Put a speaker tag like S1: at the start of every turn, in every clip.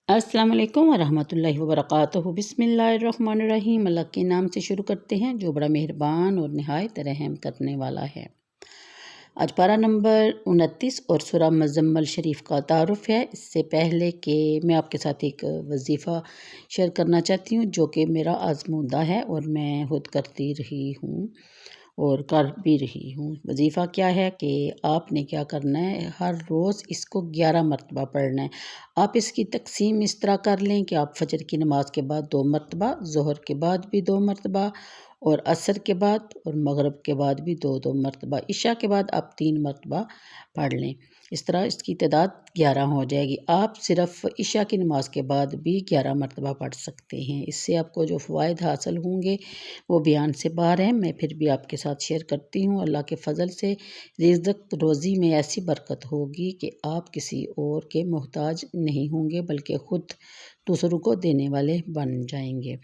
S1: السلام علیکم ورحمۃ اللہ وبرکاتہ۔ بسم اللہ الرحمن الرحیم۔ اللہ کے نام سے شروع کرتے ہیں جو بڑا مہربان اور نہایت رحم کرنے والا ہے۔ آج پارہ نمبر 29 اور سورہ مزمل شریف کا تعارف ہے۔ اس سے پہلے کہ میں آپ کے ساتھ ایک وظیفہ شیئر کرنا چاہتی ہوں جو کہ میرا آزمودہ ہے اور میں خود کرتی رہی ہوں اور کر بھی رہی ہوں۔ وظیفہ کیا ہے کہ آپ نے کیا کرنا ہے، ہر روز اس کو 11 مرتبہ پڑھنا ہے۔ آپ اس کی تقسیم اس طرح کر لیں کہ آپ فجر کی نماز کے بعد 2 مرتبہ، ظہر کے بعد بھی 2 مرتبہ اور عصر کے بعد اور مغرب کے بعد بھی 2 مرتبہ، عشاء کے بعد آپ 3 مرتبہ پڑھ لیں۔ اس طرح اس کی تعداد 11 ہو جائے گی۔ آپ صرف عشاء کی نماز کے بعد بھی 11 مرتبہ پڑھ سکتے ہیں۔ اس سے آپ کو جو فوائد حاصل ہوں گے وہ بیان سے باہر ہیں، میں پھر بھی آپ کے ساتھ شیئر کرتی ہوں۔ اللہ کے فضل سے رزق روزی میں ایسی برکت ہوگی کہ آپ کسی اور کے محتاج نہیں ہوں گے بلکہ خود دوسروں کو دینے والے بن جائیں گے۔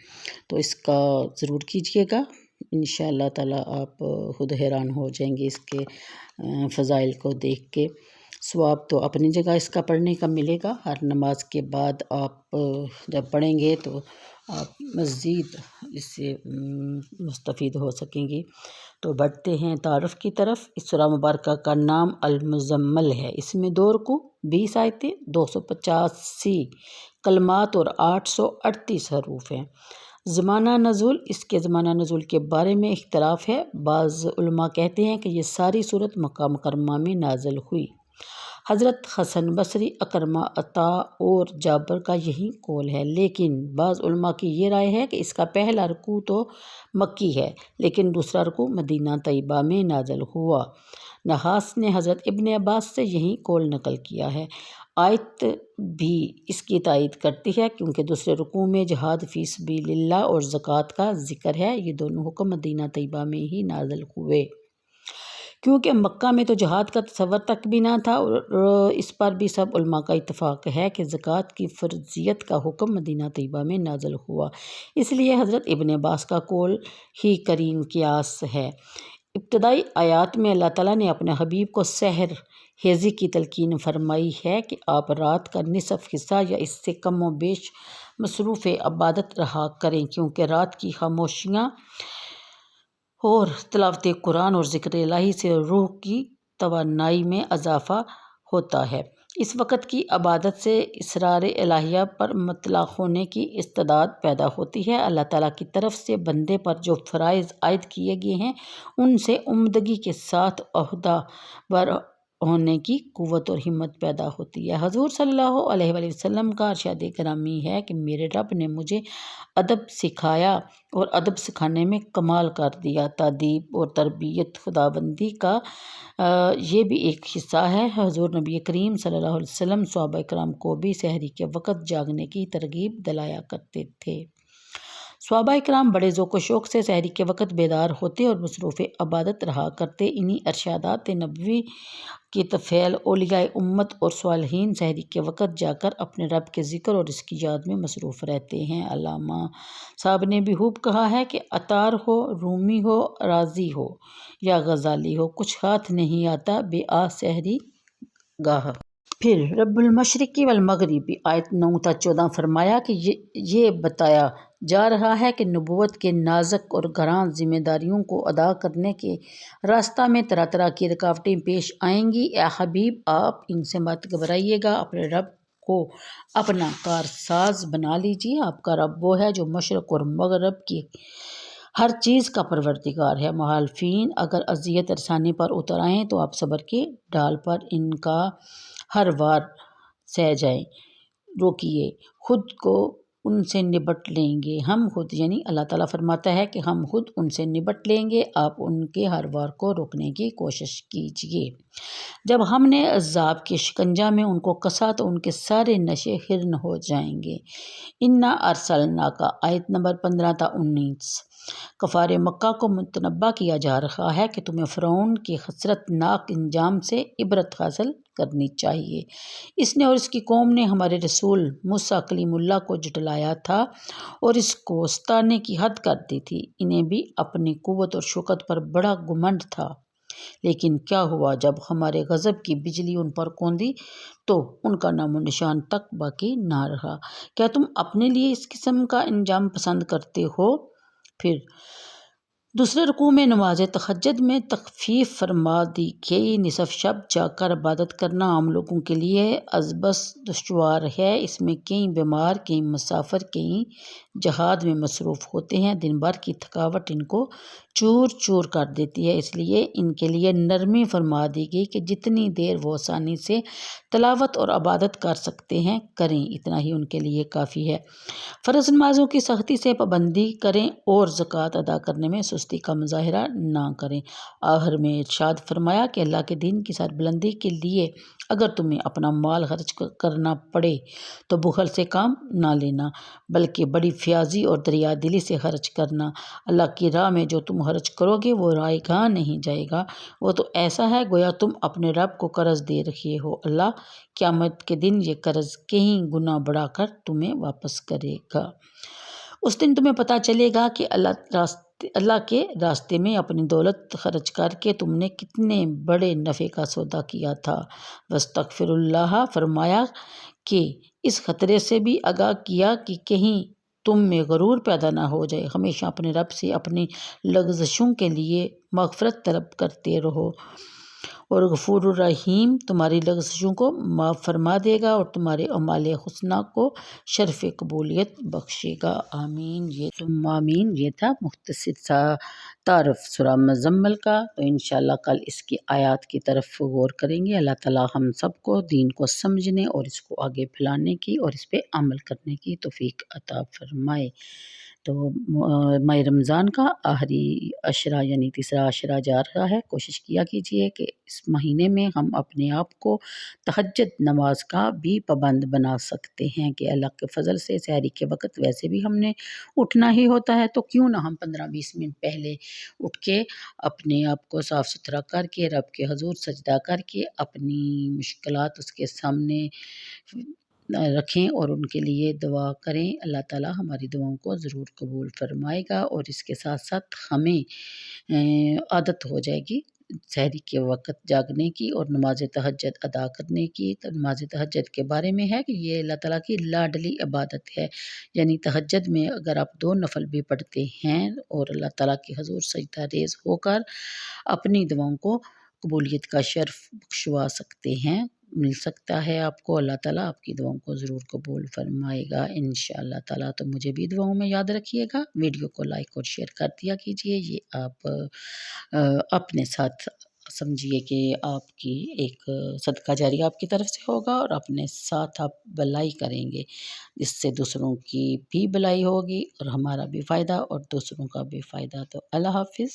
S1: تو اس کا ضرور کیجیے گا، انشاءاللہ تعالی آپ خود حیران ہو جائیں گے اس کے فضائل کو دیکھ کے۔ ثواب تو اپنی جگہ اس کا پڑھنے کا ملے گا۔ ہر نماز کے بعد آپ جب پڑھیں گے تو آپ مزید اس سے مستفید ہو سکیں گی۔ تو بڑھتے ہیں تعارف کی طرف۔ اس سورہ مبارکہ کا نام المزمل ہے۔ اس میں 2 رکوع، 20 آیتیں، 285 کلمات اور 838 حروف ہیں۔ زمانہ نزول، اس کے زمانہ نزول کے بارے میں اختلاف ہے۔ بعض علماء کہتے ہیں کہ یہ ساری صورت مکہ مکرمہ میں نازل ہوئی۔ حضرت حسن بصری، اکرمہ، عطا اور جابر کا یہی قول ہے، لیکن بعض علماء کی یہ رائے ہے کہ اس کا پہلا رکوع تو مکی ہے لیکن دوسرا رکوع مدینہ طیبہ میں نازل ہوا۔ نحاس نے حضرت ابن عباس سے یہی قول نقل کیا ہے۔ آیت بھی اس کی تائید کرتی ہے کیونکہ دوسرے رکوع میں جہاد فی سبیل اللہ اور زکوٰۃ کا ذکر ہے۔ یہ دونوں حکم مدینہ طیبہ میں ہی نازل ہوئے۔ کیونکہ مکہ میں تو جہاد کا تصور تک بھی نہ تھا اور اس پر بھی سب علماء کا اتفاق ہے کہ زکوٰۃ کی فرضیت کا حکم مدینہ طیبہ میں نازل ہوا، اس لیے حضرت ابن عباس کا قول ہی قرین قیاس ہے۔ ابتدائی آیات میں اللہ تعالیٰ نے اپنے حبیب کو سحر ہیزی کی تلقین فرمائی ہے کہ آپ رات کا نصف حصہ یا اس سے کم و بیش مصروف عبادت رہا کریں، کیونکہ رات کی خاموشیاں اور تلاوت قرآن اور ذکر الہی سے روح کی توانائی میں اضافہ ہوتا ہے۔ اس وقت کی عبادت سے اسرار الہیہ پر مطلع ہونے کی استعداد پیدا ہوتی ہے۔ اللہ تعالیٰ کی طرف سے بندے پر جو فرائض عائد کیے گئے ہیں ان سے عمدگی کے ساتھ عہدہ بر ہونے کی قوت اور ہمت پیدا ہوتی ہے۔ حضور صلی اللہ علیہ وآلہ وسلم کا ارشاد گرامی ہے کہ میرے رب نے مجھے ادب سکھایا اور ادب سکھانے میں کمال کر دیا۔ تادیب اور تربیت خداوندی کا یہ بھی ایک حصہ ہے۔ حضور نبی کریم صلی اللہ علیہ وسلم صحابہ کرام کو بھی سحری کے وقت جاگنے کی ترغیب دلایا کرتے تھے۔ صحابہ کرام بڑے ذوق و شوق سے سحری کے وقت بیدار ہوتے اور مصروف عبادت رہا کرتے۔ انہی ارشادات نبوی کی طفیل اولیاء امت اور صالحین سحری کے وقت جا کر اپنے رب کے ذکر اور اس کی یاد میں مصروف رہتے ہیں۔ علامہ صاحب نے بھی خوب کہا ہے کہ عطار ہو، رومی ہو، رازی ہو یا غزالی ہو، کچھ ہاتھ نہیں آتا بے آ سحری گاہ۔ پھر رب المشرقی والمغربی آیت 9 تا 14 فرمایا کہ یہ بتایا جا رہا ہے کہ نبوت کے نازک اور گراں ذمہ داریوں کو ادا کرنے کے راستہ میں طرح طرح کی رکاوٹیں پیش آئیں گی۔ اے حبیب، آپ ان سے مت گھبرائیے گا، اپنے رب کو اپنا کارساز بنا لیجیے۔ آپ کا رب وہ ہے جو مشرق اور مغرب کی ہر چیز کا پروردگار ہے۔ مخالفین اگر اذیت رسانی پر اتر آئیں تو آپ صبر کی ڈال پر ان کا ہر وار سہ جائیں، روکیے، خود کو ان سے نبٹ لیں گے۔ ہم خود یعنی اللہ تعالیٰ فرماتا ہے کہ ہم خود ان سے نبٹ لیں گے، آپ ان کے ہر وار کو روکنے کی کوشش کیجیے۔ جب ہم نے عذاب کے شکنجہ میں ان کو کسا تو ان کے سارے نشے ہرن ہو جائیں گے۔ انا ارسلناک آیت نمبر 15 تا 19۔ کفار مکہ کو متنبہ کیا جا رہا ہے کہ تمہیں فرعون کے حسرت ناک انجام سے عبرت حاصل کرنی چاہیے۔ اس نے اور اس کی قوم نے ہمارے رسول موسیٰ کلیم اللہ کو جھٹلایا تھا اور اس کو ستانے کی حد کر دی تھی۔ انہیں بھی اپنی قوت اور شوکت پر بڑا گھمنڈ تھا۔ لیکن کیا ہوا جب ہمارے غضب کی بجلی ان پر کوندی تو ان کا نام و نشان تک باقی نہ رہا۔ کیا تم اپنے لیے اس قسم کا انجام پسند کرتے ہو؟ پھر دوسرے رکوع میں نماز تہجد میں تخفیف فرما دی کہ نصف شب جا کر عبادت کرنا عام لوگوں کے لیے ازبس دشوار ہے۔ اس میں کئی بیمار، کئی مسافر، کئی جہاد میں مصروف ہوتے ہیں۔ دن بھر کی تھکاوٹ ان کو چور چور کر دیتی ہے، اس لیے ان کے لیے نرمی فرما دی گئی کہ جتنی دیر وہ آسانی سے تلاوت اور عبادت کر سکتے ہیں کریں، اتنا ہی ان کے لیے کافی ہے۔ فرض نمازوں کی سختی سے پابندی کریں اور زکوٰۃ ادا کرنے میں سستی کا مظاہرہ نہ کریں۔ آخر میں ارشاد فرمایا کہ اللہ کے دین کی سربلندی کے لیے اگر تمہیں اپنا مال خرچ کرنا پڑے تو بخل سے کام نہ لینا، بلکہ بڑی فیاضی اور دریا دلی سے خرچ کرنا۔ اللہ کی راہ میں جو تم خرچ کرو گے وہ رائے گاہ نہیں جائے گا، وہ تو ایسا ہے گویا تم اپنے رب کو قرض دے رہے ہو۔ اللہ قیامت کے دن یہ قرض کہیں گنا بڑھا کر تمہیں واپس کرے گا۔ اس دن تمہیں پتہ چلے گا کہ اللہ کے راستے میں اپنی دولت خرچ کر کے تم نے کتنے بڑے نفع کا سودا کیا تھا۔ وَاسْتَغْفِرُ اللَّهَ فرمایا کہ اس خطرے سے بھی آگاہ کیا کہ کہیں تم میں غرور پیدا نہ ہو جائے۔ ہمیشہ اپنے رب سے اپنی لغزشوں کے لیے مغفرت طلب کرتے رہو اور غفور الرحیم تمہاری لغزشوں کو معاف فرما دے گا اور تمہارے اعمال حسنہ کو شرف قبولیت بخشے گا۔ آمین۔ یہ تھا مختصر سا تعارف سورہ مزمل کا۔ تو انشاءاللہ کل اس کی آیات کی طرف غور کریں گے۔ اللہ تعالیٰ ہم سب کو دین کو سمجھنے اور اس کو آگے پھیلانے کی اور اس پہ عمل کرنے کی توفیق عطا فرمائے۔ تو ماہ رمضان کا آخری عشرہ یعنی تیسرا عشرہ جا رہا ہے۔ کوشش کیا کیجیے کہ اس مہینے میں ہم اپنے آپ کو تہجد نماز کا بھی پابند بنا سکتے ہیں کہ اللہ کے فضل سے سحری کے وقت ویسے بھی ہم نے اٹھنا ہی ہوتا ہے، تو کیوں نہ ہم 15-20 منٹ پہلے اٹھ کے اپنے آپ کو صاف ستھرا کر کے رب کے حضور سجدہ کر کے اپنی مشکلات اس کے سامنے رکھیں اور ان کے لیے دعا کریں۔ اللہ تعالیٰ ہماری دعاؤں کو ضرور قبول فرمائے گا اور اس کے ساتھ ساتھ ہمیں عادت ہو جائے گی سحری کے وقت جاگنے کی اور نماز تہجد ادا کرنے کی۔ تو نماز تہجد کے بارے میں ہے کہ یہ اللہ تعالیٰ کی لاڈلی عبادت ہے، یعنی تہجد میں اگر آپ 2 نفل بھی پڑھتے ہیں اور اللہ تعالیٰ کے حضور سجدہ ریز ہو کر اپنی دعاؤں کو قبولیت کا شرف بخشوا سکتے ہیں، مل سکتا ہے آپ کو۔ اللہ تعالیٰ آپ کی دعاؤں کو ضرور قبول فرمائے گا انشاءاللہ تعالیٰ۔ تو مجھے بھی دعاؤں میں یاد رکھیے گا، ویڈیو کو لائک اور شیئر کر دیا کیجیے۔ یہ آپ اپنے ساتھ سمجھیے کہ آپ کی ایک صدقہ جاریہ آپ کی طرف سے ہوگا اور اپنے ساتھ آپ بھلائی کریں گے، اس سے دوسروں کی بھی بھلائی ہوگی اور ہمارا بھی فائدہ اور دوسروں کا بھی فائدہ۔ تو اللہ حافظ۔